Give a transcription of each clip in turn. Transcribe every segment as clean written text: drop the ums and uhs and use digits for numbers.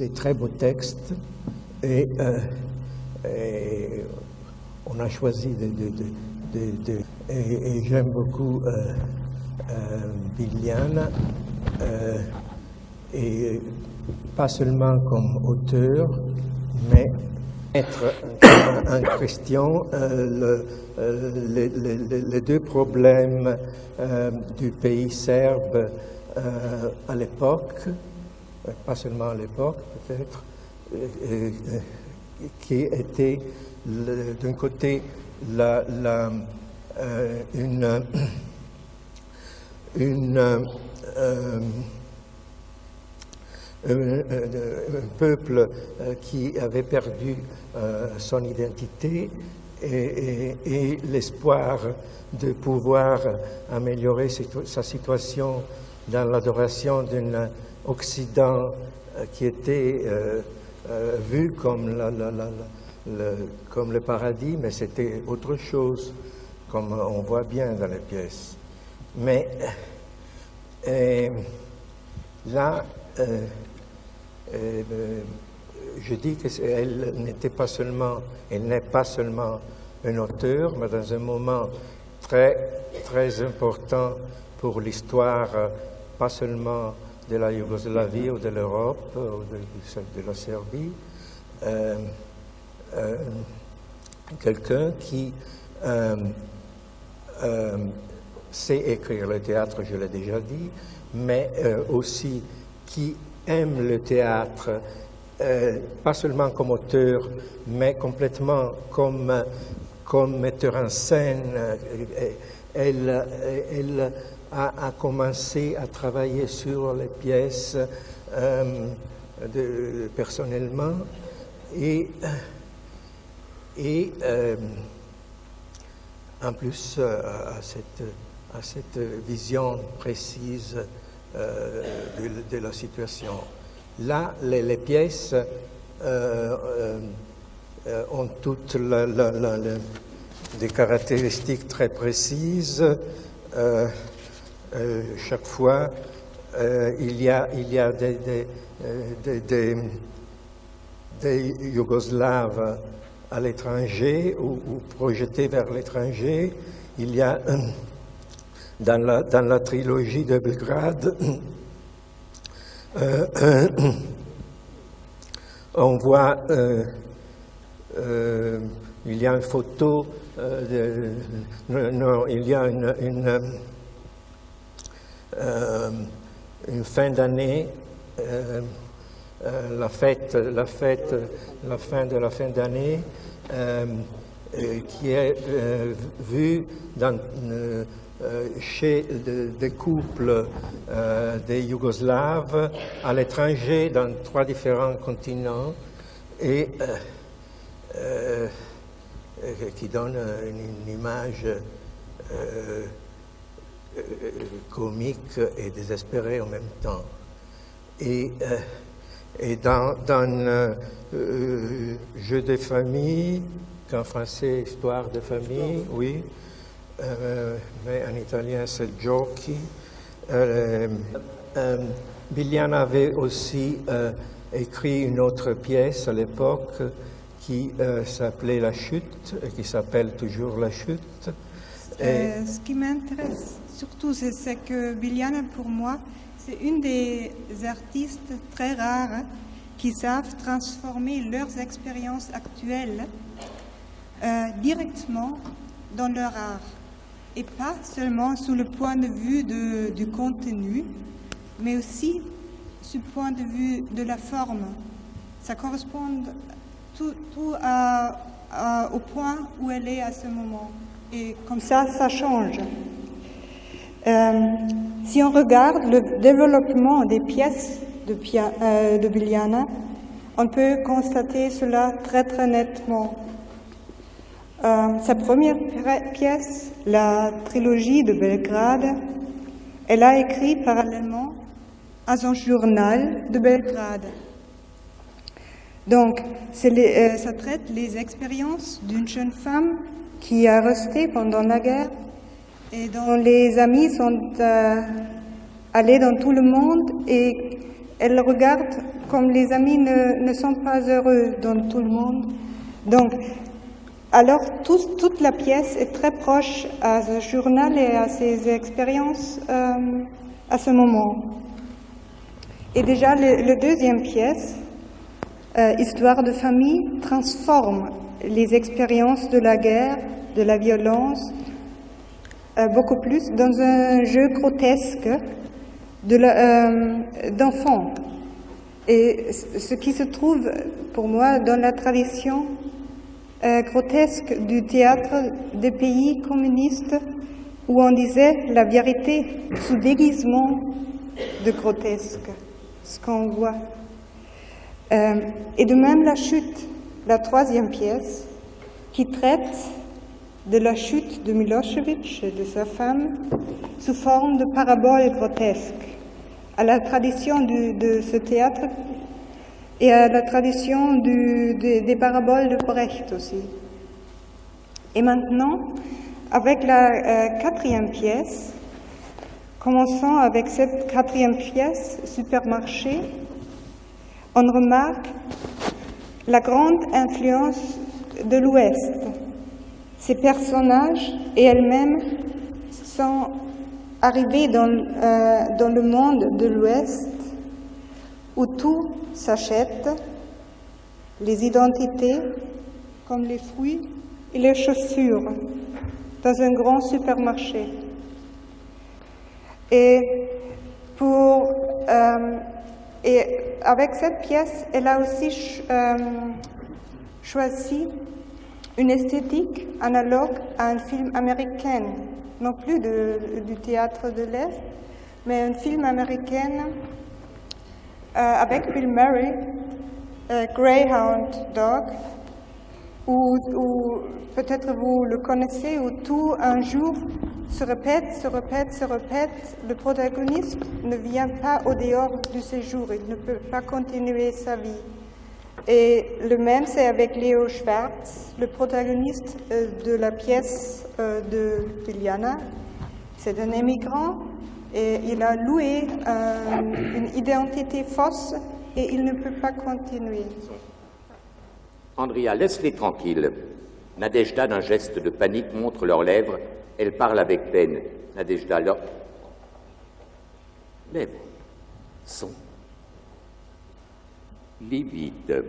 des très beaux textes et on a choisi et j'aime beaucoup Biliana, et pas seulement comme auteur, mais être en question les deux problèmes du pays serbe à l'époque, pas seulement à l'époque peut-être, qui était d'un côté un peuple qui avait perdu son identité et l'espoir de pouvoir améliorer sa situation dans l'adoration d'un Occident qui était vu comme le paradis, mais c'était autre chose, comme on voit bien dans les pièces. Mais là, je dis qu'elle n'est pas seulement un auteur, mais dans un moment très, très important pour l'histoire, pas seulement de la Yougoslavie ou de l'Europe ou de la Serbie, quelqu'un qui sait écrire le théâtre, je l'ai déjà dit, mais aussi qui aime le théâtre, pas seulement comme auteur, mais complètement comme metteur en scène. Elle a commencé à travailler sur les pièces personnellement et en plus à cette vision précise de la situation. Là, les pièces ont toutes des caractéristiques très précises. Chaque fois, il y a des Yougoslaves à l'étranger ou projetés vers l'étranger. Il y a dans la trilogie de Belgrade, on voit, il y a une photo, il y a une fin d'année, la fin de la fin d'année, qui est vue chez des couples des Yougoslaves à l'étranger dans 3 différents continents et qui donne une image comique et désespérée en même temps. Et dans Jeux de famille, qu'en français histoire de famille, oui, mais en italien c'est giochi. Biliana avait aussi écrit une autre pièce à l'époque qui s'appelait La Chute et qui s'appelle toujours La Chute. Ce qui m'intéresse surtout, c'est que Biliana, pour moi, c'est une des artistes très rares qui savent transformer leurs expériences actuelles directement dans leur art. Et pas seulement sous le point de vue du contenu, mais aussi du point de vue de la forme. Ça correspond tout au point où elle est à ce moment. Et comme ça change. Si on regarde le développement des pièces de Biliana, on peut constater cela très très nettement. Sa première pièce, la trilogie de Belgrade, elle a écrit parallèlement à son journal de Belgrade. Donc, ça traite les expériences d'une jeune femme qui a resté pendant la guerre et dont les amis sont allés dans tout le monde et elle regarde comme les amis ne sont pas heureux dans tout le monde. Donc, alors toute la pièce est très proche à ce journal et à ses expériences à ce moment. Et déjà, la deuxième pièce, Histoire de famille, transforme les expériences de la guerre, de la violence, beaucoup plus dans un jeu grotesque d'enfants. Et ce qui se trouve pour moi dans la tradition grotesque du théâtre des pays communistes où on disait la vérité sous déguisement de grotesque, ce qu'on voit. Et de même la chute, la troisième pièce, qui traite de la chute de Milosevic et de sa femme sous forme de parabole grotesque, à la tradition de ce théâtre et à la tradition des paraboles de Brecht aussi. Et maintenant, avec la quatrième pièce, commençons avec cette quatrième pièce, Supermarché, on remarque la grande influence de l'Ouest. Ces personnages et elles-mêmes sont arrivés dans le monde de l'Ouest où tout s'achète, les identités comme les fruits et les chaussures, dans un grand supermarché. Et avec cette pièce, elle a aussi choisi une esthétique analogue à un film américain, non plus du théâtre de l'Est, mais un film américain avec Bill Murray, Greyhound Dog, où peut-être vous le connaissez, où tout un jour se répète, le protagoniste ne vient pas au dehors du séjour, il ne peut pas continuer sa vie. Et le même, c'est avec Leo Schwartz, le protagoniste de la pièce de Biljana. C'est un émigrant et il a loué une identité fausse et il ne peut pas continuer. Andrea, laisse-les tranquilles. Nadejda, d'un geste de panique, montre leurs lèvres. Elle parle avec peine. Nadejda, leurs lèvres sont livides.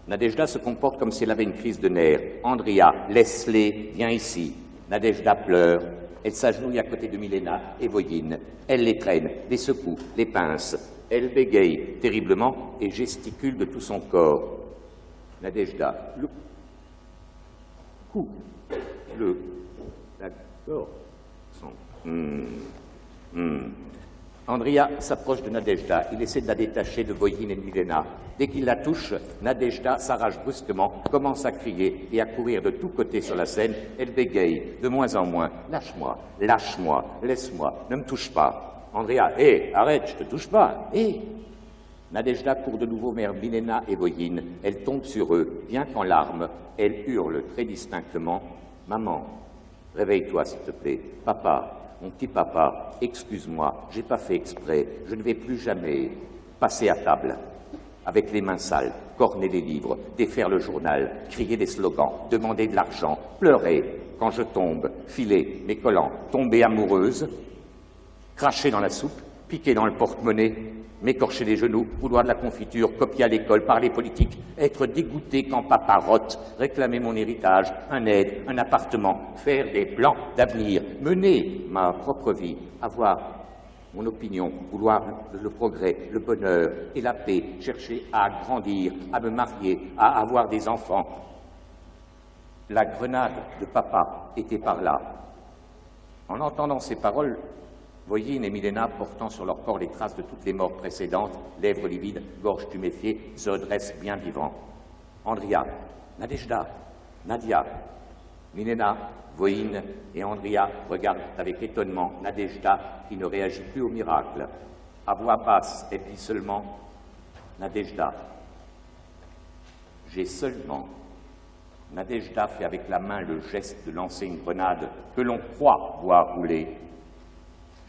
Nadejda se comporte comme si elle avait une crise de nerfs. Andrea, laisse-les, viens ici. Nadejda pleure. Elle s'agenouille à côté de Milena et Voyine. Elle les traîne, les secoue, les pince. Elle bégaye terriblement et gesticule de tout son corps. Nadejda, le cou, la gorge sont... Andrea s'approche de Nadejda. Il essaie de la détacher de Voyine et de Milena. Dès qu'il la touche, Nadejda s'arrache brusquement, commence à crier et à courir de tous côtés sur la scène. Elle bégaye de moins en moins. Lâche-moi, lâche-moi, laisse-moi, ne me touche pas. Andrea, hé, arrête, je te touche pas, hé. Nadejda court de nouveau vers Milena et Voyine. Elle tombe sur eux, bien qu'en larmes. Elle hurle très distinctement. Maman, réveille-toi s'il te plaît. Papa, mon petit papa, excuse-moi, j'ai pas fait exprès. Je ne vais plus jamais passer à table. Avec les mains sales, corner les livres, défaire le journal, crier des slogans, demander de l'argent, pleurer quand je tombe, filer mes collants, tomber amoureuse, cracher dans la soupe, piquer dans le porte-monnaie, m'écorcher les genoux, vouloir de la confiture, copier à l'école, parler politique, être dégoûté quand papa rote, réclamer mon héritage, un aide, un appartement, faire des plans d'avenir, mener ma propre vie, avoir mon opinion, vouloir le progrès, le bonheur et la paix, chercher à grandir, à me marier, à avoir des enfants. La grenade de papa était par là. En entendant ces paroles, Voyine et Milena, portant sur leur corps les traces de toutes les morts précédentes, lèvres livides, gorge tuméfiée, se redressent bien vivants. Andrea, Nadejda, Nadia, Milena, Voyine et Andrea regardent avec étonnement Nadejda qui ne réagit plus au miracle. À voix basse, elle dit seulement « Nadejda, j'ai seulement ». Nadejda fait avec la main le geste de lancer une grenade que l'on croit voir rouler.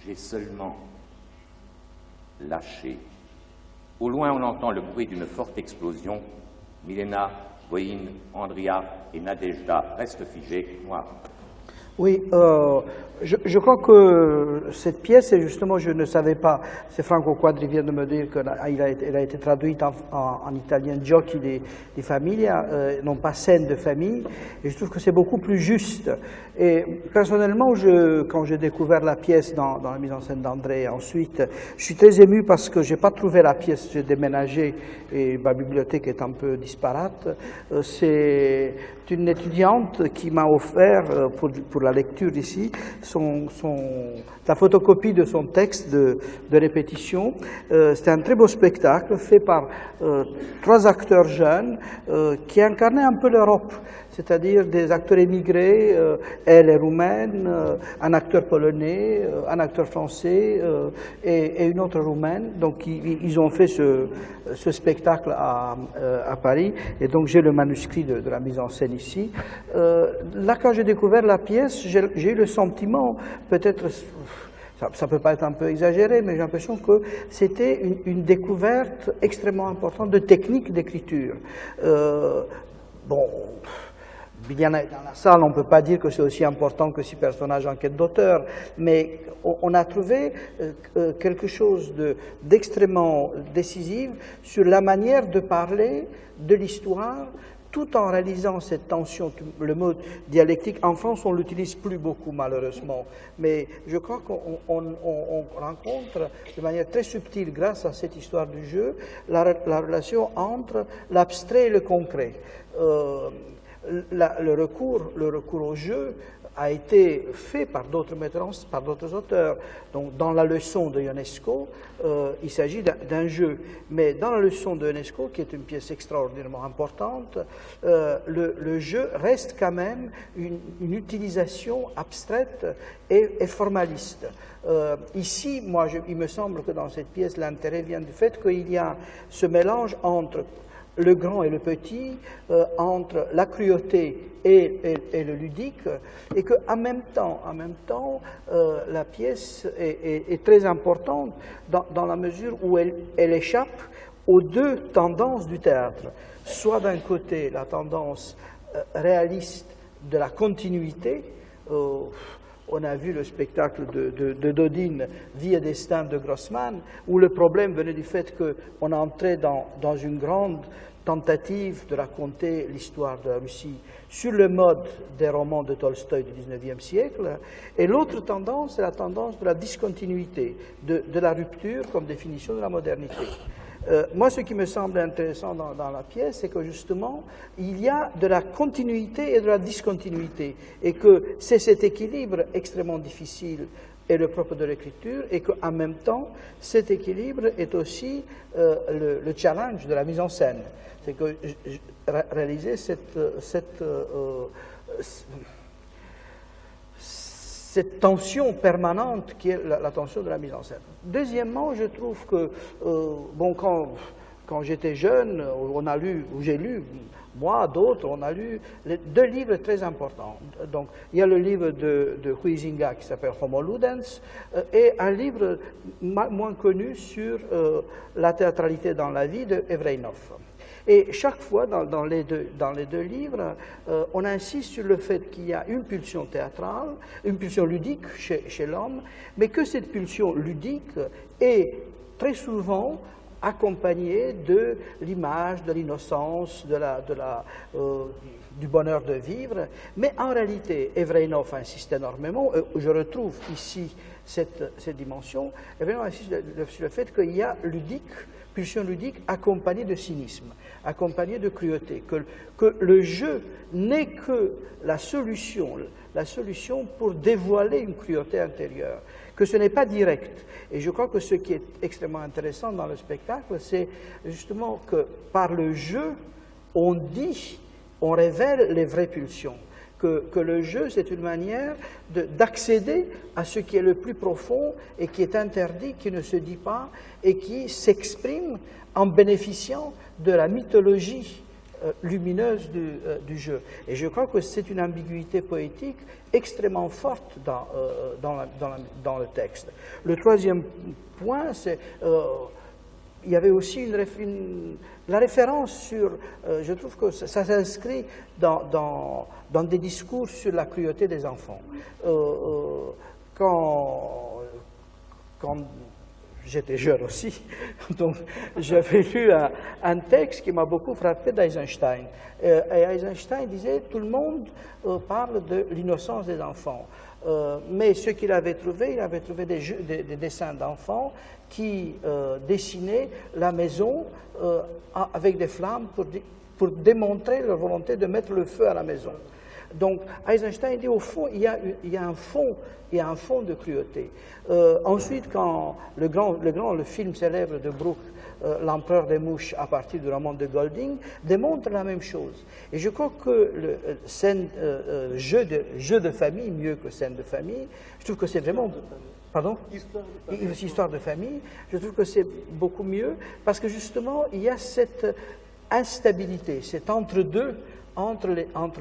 J'ai seulement lâché Au loin, on entend le bruit d'une forte explosion. Milena, Voïne, Andria et Nadejda restent figées, noires. Oui, je crois que cette pièce, et justement je ne savais pas, c'est Franco Quadri vient de me dire qu'elle a été traduite en italien Giochi di famiglia, non pas scène de famille, et je trouve que c'est beaucoup plus juste. Et personnellement, quand j'ai découvert la pièce dans la mise en scène d'André, ensuite, je suis très ému parce que je n'ai pas trouvé la pièce, j'ai déménagé et ma bibliothèque est un peu disparate. C'est une étudiante qui m'a offert pour la lecture ici la photocopie de son texte de répétition. C'était un très beau spectacle fait par 3 acteurs jeunes qui incarnaient un peu l'Europe, c'est-à-dire des acteurs émigrés, elle est roumaine, un acteur polonais, un acteur français et une autre roumaine. Donc ils ont fait ce spectacle à Paris, et donc j'ai le manuscrit de la mise en scène ici. Là, quand j'ai découvert la pièce, j'ai eu le sentiment, peut-être, ça peut pas être un peu exagéré, mais j'ai l'impression que c'était une découverte extrêmement importante de technique d'écriture. Bon, Biliana est dans la salle, on ne peut pas dire que c'est aussi important que 6 personnages en quête d'auteur, mais on a trouvé quelque chose d'extrêmement décisif sur la manière de parler de l'histoire, tout en réalisant cette tension. Le mot dialectique, en France, on ne l'utilise plus beaucoup, malheureusement, mais je crois qu'on rencontre de manière très subtile, grâce à cette histoire du jeu, la relation entre l'abstrait et le concret. Le recours au jeu a été fait par d'autres metteurs, par d'autres auteurs. Donc, dans la leçon de Ionesco, il s'agit d'un jeu. Mais dans la leçon de Ionesco, qui est une pièce extraordinairement importante, le jeu reste quand même une utilisation abstraite et formaliste. Ici, il me semble que dans cette pièce, l'intérêt vient du fait qu'il y a ce mélange entre le grand et le petit, entre la cruauté et le ludique, et qu'en même temps, la pièce est très importante dans la mesure où elle échappe aux 2 tendances du théâtre. Soit d'un côté la tendance réaliste de la continuité. On a vu le spectacle de Dodine, Vie et destin de Grossman, où le problème venait du fait qu'on entrait dans une grande tentative de raconter l'histoire de la Russie sur le mode des romans de Tolstoï du XIXe siècle. Et l'autre tendance, c'est la tendance de la discontinuité, de la rupture comme définition de la modernité. Moi, ce qui me semble intéressant dans la pièce, c'est que justement, il y a de la continuité et de la discontinuité, et que c'est cet équilibre extrêmement difficile et le propre de l'écriture, et qu'en même temps, cet équilibre est aussi le challenge de la mise en scène. C'est que réaliser cette tension permanente qui est la tension de la mise en scène. Deuxièmement, je trouve que, quand j'étais jeune, j'ai lu, moi, d'autres, on a lu 2 livres très importants. Donc, il y a le livre de Huizinga qui s'appelle Homo Ludens, et un livre moins connu sur la théâtralité dans la vie de Evreynov. Et chaque fois, dans les deux livres, on insiste sur le fait qu'il y a une pulsion théâtrale, une pulsion ludique chez l'homme, mais que cette pulsion ludique est très souvent accompagnée de l'image, de l'innocence, du bonheur de vivre. Mais en réalité, Evreynov insiste énormément, je retrouve ici cette dimension, Evreynov insiste sur le fait qu'il y a pulsion ludique accompagnée de cynisme, accompagnée de cruauté, que le jeu n'est que la solution pour dévoiler une cruauté intérieure, que ce n'est pas direct. Et je crois que ce qui est extrêmement intéressant dans le spectacle, c'est justement que par le jeu, on révèle les vraies pulsions. Que le jeu, c'est une manière d'accéder à ce qui est le plus profond et qui est interdit, qui ne se dit pas et qui s'exprime en bénéficiant de la mythologie lumineuse du jeu. Et je crois que c'est une ambiguïté poétique extrêmement forte dans le texte. Le troisième point, c'est il y avait aussi la référence sur, je trouve que ça s'inscrit dans des discours sur la cruauté des enfants. Quand j'étais jeune aussi, donc j'avais lu un texte qui m'a beaucoup frappé d'Eisenstein. Et Eisenstein disait « Tout le monde parle de l'innocence des enfants ». Mais ce qu'il avait trouvé, il avait trouvé des dessins d'enfants qui dessinaient la maison avec des flammes pour démontrer leur volonté de mettre le feu à la maison. Donc Eisenstein dit au fond, il y a un fond de cruauté. Ensuite, quand le film célèbre de Bruch, L'Empereur des mouches, à partir du roman de Golding, démontre la même chose. Et je crois que jeu de famille, mieux que scène de famille, je trouve que c'est vraiment... Pardon ? Histoire de famille. Je trouve que c'est beaucoup mieux parce que justement, il y a cette instabilité, cet entre-deux, entre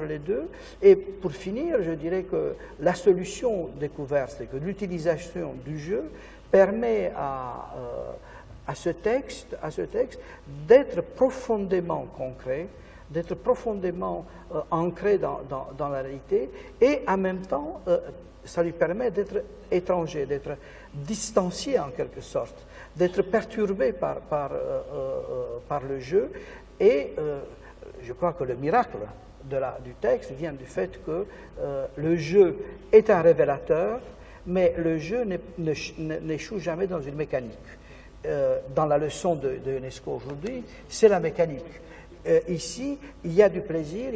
les deux. Et pour finir, je dirais que la solution découverte, c'est que l'utilisation du jeu permet à ce texte d'être profondément concret, d'être profondément ancré dans la réalité, et en même temps, ça lui permet d'être étranger, d'être distancié en quelque sorte, d'être perturbé par le jeu. Et je crois que le miracle du texte vient du fait que le jeu est un révélateur, mais le jeu n'échoue jamais dans une mécanique. Dans la leçon de Ionesco aujourd'hui, c'est la mécanique. Ici, il y a du plaisir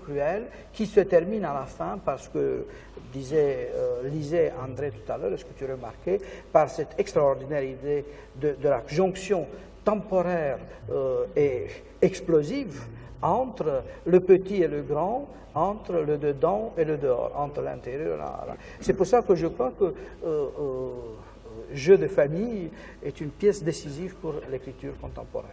cruel qui se termine à la fin parce que, lisait André tout à l'heure, est-ce que tu remarquais, par cette extraordinaire idée de la jonction temporaire et explosive entre le petit et le grand, entre le dedans et le dehors, entre l'intérieur et la... C'est pour ça que je crois que Jeu de famille est une pièce décisive pour l'écriture contemporaine.